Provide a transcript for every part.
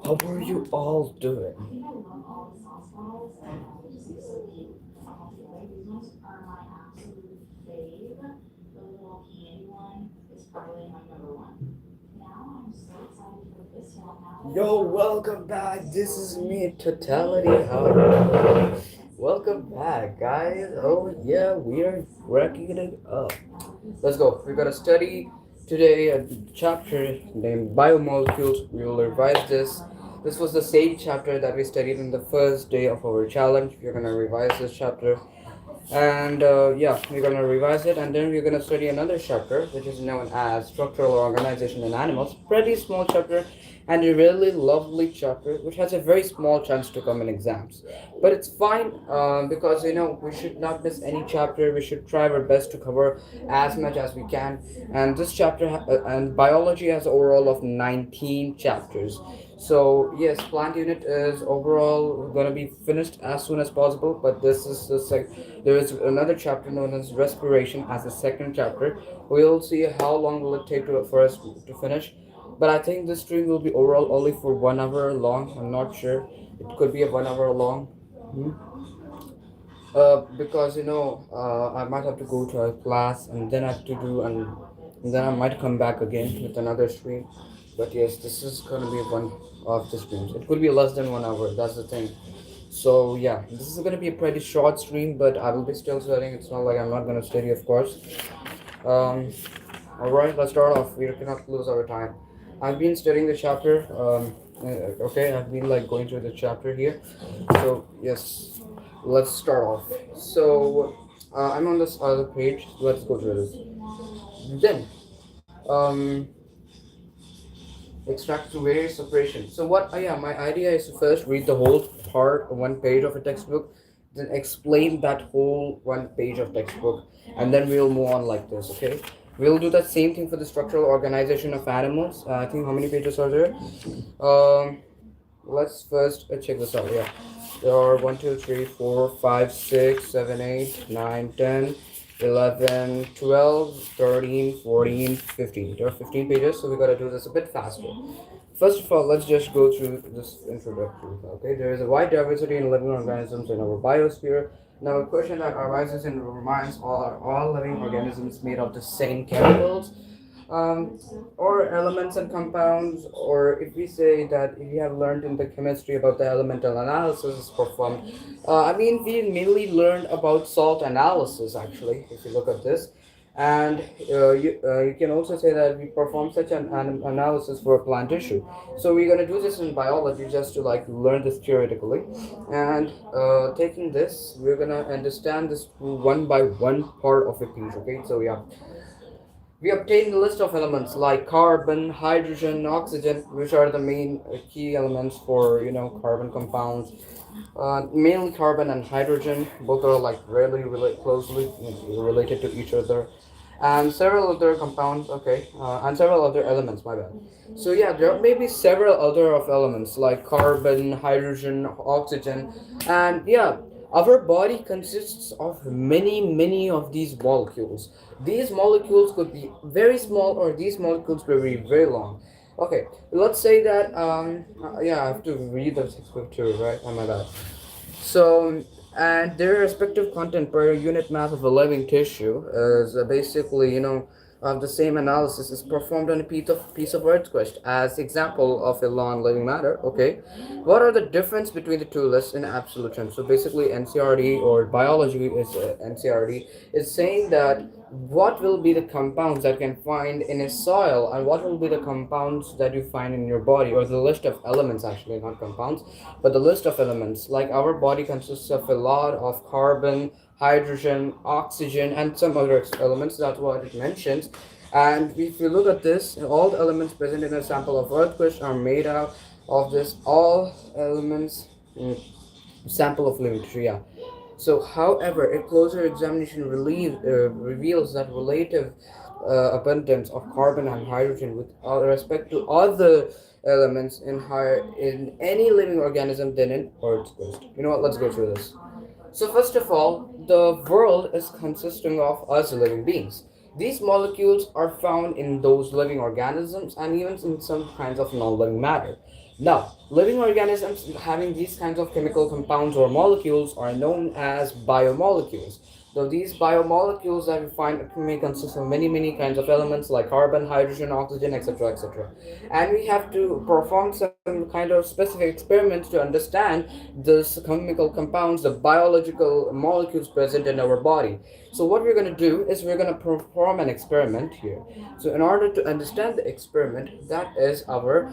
How are you all doing? Yo, welcome back. This is me, Totality. How? Welcome back, guys. Oh yeah, we are wrecking it up. Let's go. We're gonna study today a chapter named Biomolecules. We will revise this. This was the same chapter that we studied in the first day of our challenge. We're gonna revise this chapter, and yeah, we're gonna revise it, and then we're gonna study another chapter, which is known as Structural Organization in Animals. Pretty small chapter, and a really lovely chapter, which has a very small chance to come in exams. But it's fine because we should not miss any chapter. We should try our best to cover as much as we can. And this chapter and biology has overall of 19 chapters. So yes, plant unit is overall going to be finished as soon as possible. But this is there is another chapter known as respiration as the second chapter. We'll see how long will it take for us to finish. But I think this stream will be overall only for 1 hour long. I'm not sure. It could be a 1 hour long. Hmm. Because I might have to go to a class and then I have to do and then I might come back again with another stream. But yes, this is gonna be one of the streams. It could be less than 1 hour. That's the thing. So yeah, this is gonna be a pretty short stream, but I will be still studying. It's not like I'm not gonna study, of course. Um, all right, let's start off. We cannot lose our time. I've been studying the chapter. Okay, I've been like going through the chapter here. So yes, let's start off. So I'm on this other page. Let's go through this. Then, um, extract to various separation. So what? Yeah, my idea is to first read the whole part, 1 page of a textbook, then explain that whole 1 page of textbook, and then we'll move on like this. Okay. We'll do the same thing for the structural organization of animals. I think how many pages are there? Um, let's first check this out. Yeah, there are 1, 2, 3, 4, 5, 6, 7, 8, 9, 10, 11, 12, 13, 14, 15. There are 15 pages, so we gotta do this a bit faster. First of all, let's just go through this introductory. Okay, there is a wide diversity in living organisms in our biosphere. Now, a question that arises in our minds: are all living organisms made of the same chemicals, um, or elements and compounds? Or if we say that if you have learned in the chemistry about the elemental analysis is performed, I mean, we mainly learned about salt analysis actually. If you look at this, and you can also say that we perform such an analysis for a plant tissue. So we're going to do this in biology just to like learn this theoretically, and taking this we're going to understand this one by one part of a piece. Okay, so yeah, we obtain the list of elements like carbon, hydrogen, oxygen, which are the main key elements for carbon compounds. Mainly carbon and hydrogen, both are like really closely related to each other, and several other compounds. Okay, and several other elements. My bad. So yeah, there may be several other of elements like carbon, hydrogen, oxygen, and yeah, our body consists of many of these molecules. These molecules could be very small, or these molecules could be very long. Okay, let's say that yeah, I have to read the textbook too, right? Oh my bad. So, and their respective content per unit mass of a living tissue is basically, the same analysis is performed on a piece of earth crust as example of a non-living matter. Okay, what are the difference between the two lists in absolute terms? So basically, NCRD or biology is NCRD is saying that what will be the compounds that can find in a soil and what will be the compounds that you find in your body, or the list of elements, actually not compounds, but the list of elements. Like our body consists of a lot of carbon, hydrogen, oxygen, and some other elements. That's what it mentions. And if you look at this, all the elements present in a sample of earth crust are made out of this. All elements sample of living tissue. Yeah. So, however, a closer examination reveals that relative abundance of carbon and hydrogen with respect to other elements in higher in any living organism than in Earth's crust. You know what? Let's go through this. So, first of all, the world is consisting of us living beings. These molecules are found in those living organisms and even in some kinds of non-living matter. Now, living organisms having these kinds of chemical compounds or molecules are known as biomolecules. So these biomolecules that we find may consist of many kinds of elements like carbon, hydrogen, oxygen, etc., etc. And we have to perform some kind of specific experiments to understand these chemical compounds, the biological molecules present in our body. So what we're going to do is we're going to perform an experiment here. So in order to understand the experiment, that is our,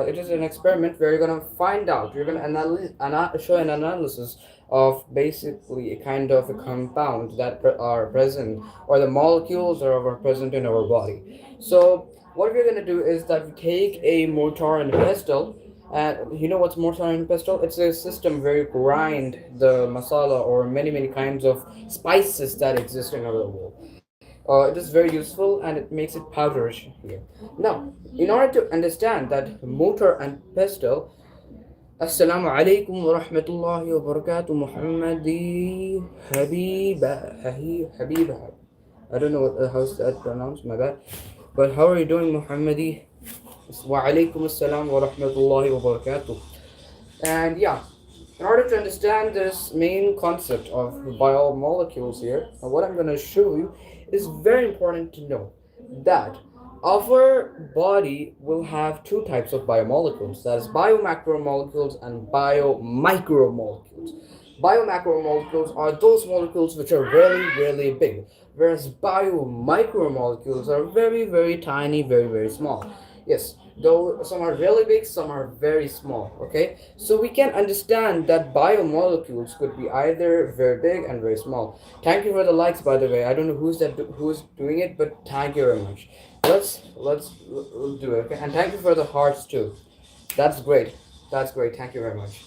it is an experiment where you're going to find out, you're going to show an analysis of basically a kind of a compound that are present, or the molecules that are present in our body. So what we're going to do is that we take a mortar and a pestle. And you know what's mortar and pestle? It's a system where you grind the masala or many kinds of spices that exist in our world. It is very useful and it makes it powderish here. Now, in order to understand that mortar and pestle, Assalamu alaikum wa rahmatullahi wa barakatuh, Muhammadi Habiba. I don't know how's that pronounced, my bad. But how are you doing, Muhammadi? Wa alaikum assalam wa rahmatullahi wa barakatuh. And yeah, in order to understand this main concept of biomolecules here, what I'm going to show you is very important to know that our body will have two types of biomolecules, that is biomacromolecules and biomicromolecules. Biomacromolecules are those molecules which are really big, whereas biomicromolecules are very tiny, very small. Yes, though some are really big, some are very small. Okay, so we can understand that biomolecules could be either very big and very small. Thank you for the likes, by the way. I don't know who's doing it, but thank you very much. Let's do it. Okay, and thank you for the hearts too. That's great. That's great. Thank you very much.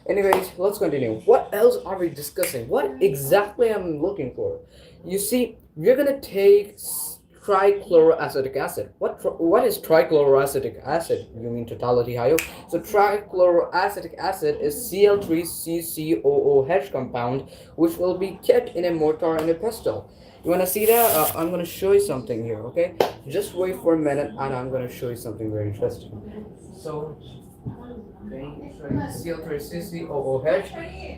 Anyways, let's continue. What else are we discussing? What exactly I'm looking for? You see, we're gonna take trichloroacetic acid. What is trichloroacetic acid? You mean totality, Hayo? So trichloroacetic acid is Cl3CCOOH compound, which will be kept in a mortar and a pestle. You wanna see that? I'm gonna show you something here. Okay, just wait for a minute, and I'm gonna show you something very interesting. So Cl3CCOOH,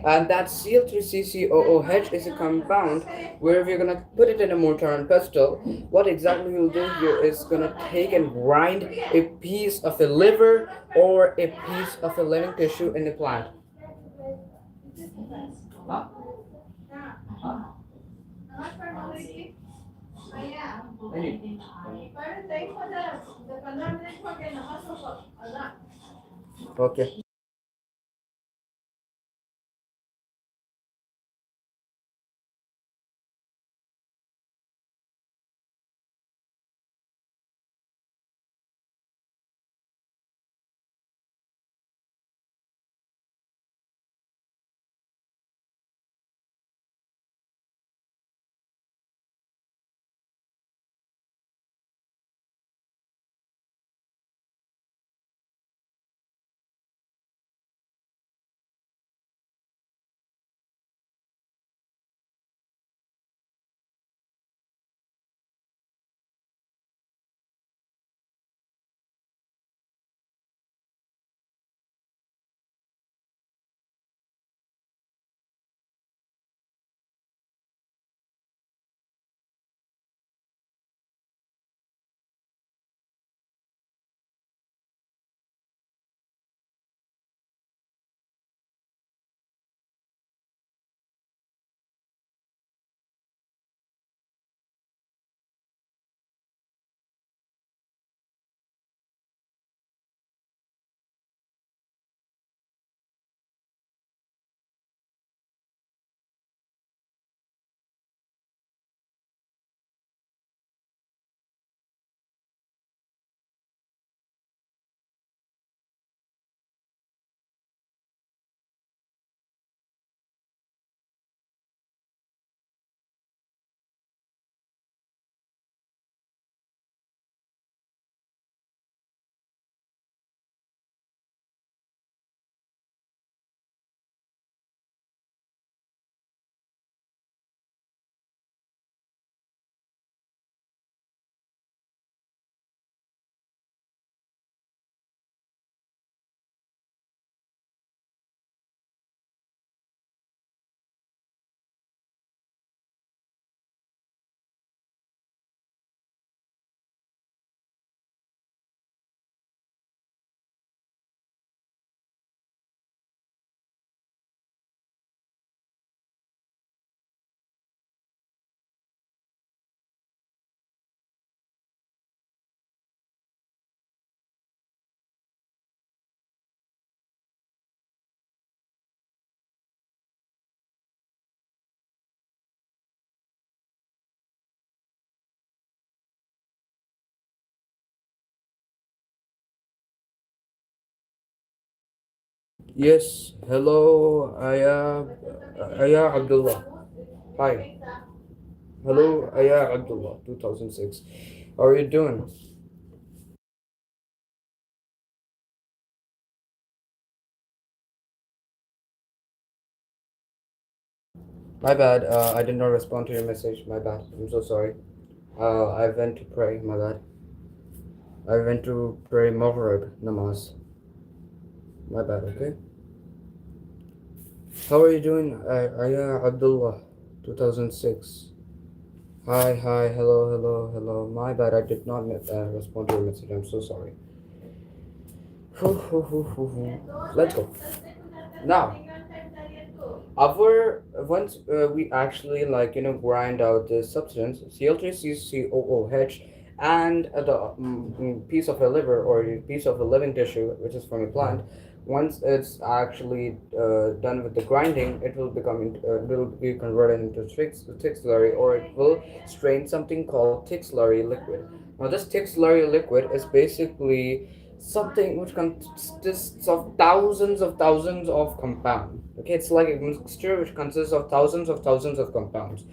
and that Cl3CCOOH is a compound where we're gonna put it in a mortar and pestle. What exactly we'll do here is gonna take and grind a piece of a liver or a piece of a living tissue in the plant. Huh? Huh? Any? Okay. Yes, hello, Aya Abdullah. Hi, hello, Aya Abdullah, 2006. How are you doing? My bad, I did not respond to your message. My bad, I'm so sorry. I went to pray, my bad. I went to pray Maghrib namaz. My bad, okay? How are you doing, Aya Abdullah, 2006? Hi, hi, hello, hello, hello. My bad, I did not respond to your message. I'm so sorry. Let's go. Now, our once we actually grind out the substance Cl3COOH and the piece of a liver or a piece of a living tissue which is from a plant. Once it's actually done with the grinding, it will will be converted into thick slurry, or it will strain something called thick slurry liquid. Now this thick slurry liquid is basically something which consists of thousands of compounds. Okay, it's like a mixture which consists of thousands of compounds.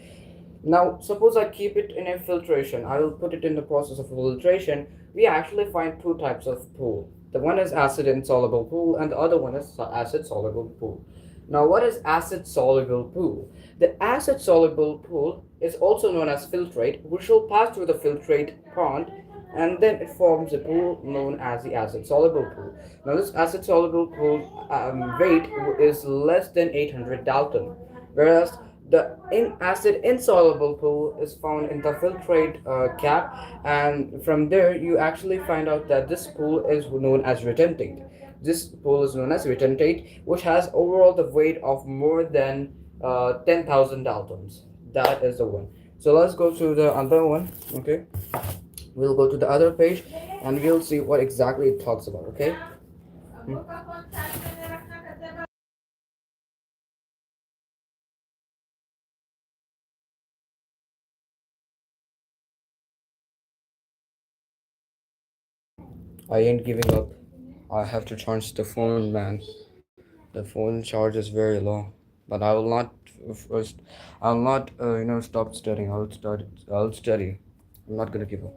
Now, suppose I keep it in a filtration. I will put it in the process of filtration. We actually find two types of pool. The one is acid insoluble pool, and the other one is acid soluble pool. Now, what is acid soluble pool? The acid soluble pool is also known as filtrate, which will pass through the filtrate pond, and then it forms a pool known as the acid soluble pool. Now, this acid soluble pool weight is less than 800 Dalton, whereas the acid insoluble pool is found in the filtrate cap, and from there you actually find out that this pool is known as retentate. This pool is known as retentate, which has overall the weight of more than 10,000 Daltons. That is the one. So let's go to the other one. Okay, we'll go to the other page, and we'll see what exactly it talks about. Okay. Hmm. I ain't giving up. I have to charge the phone, man. The phone charge is very low, but I will not first. I'll not stop studying. I'll study. I'm not gonna give up.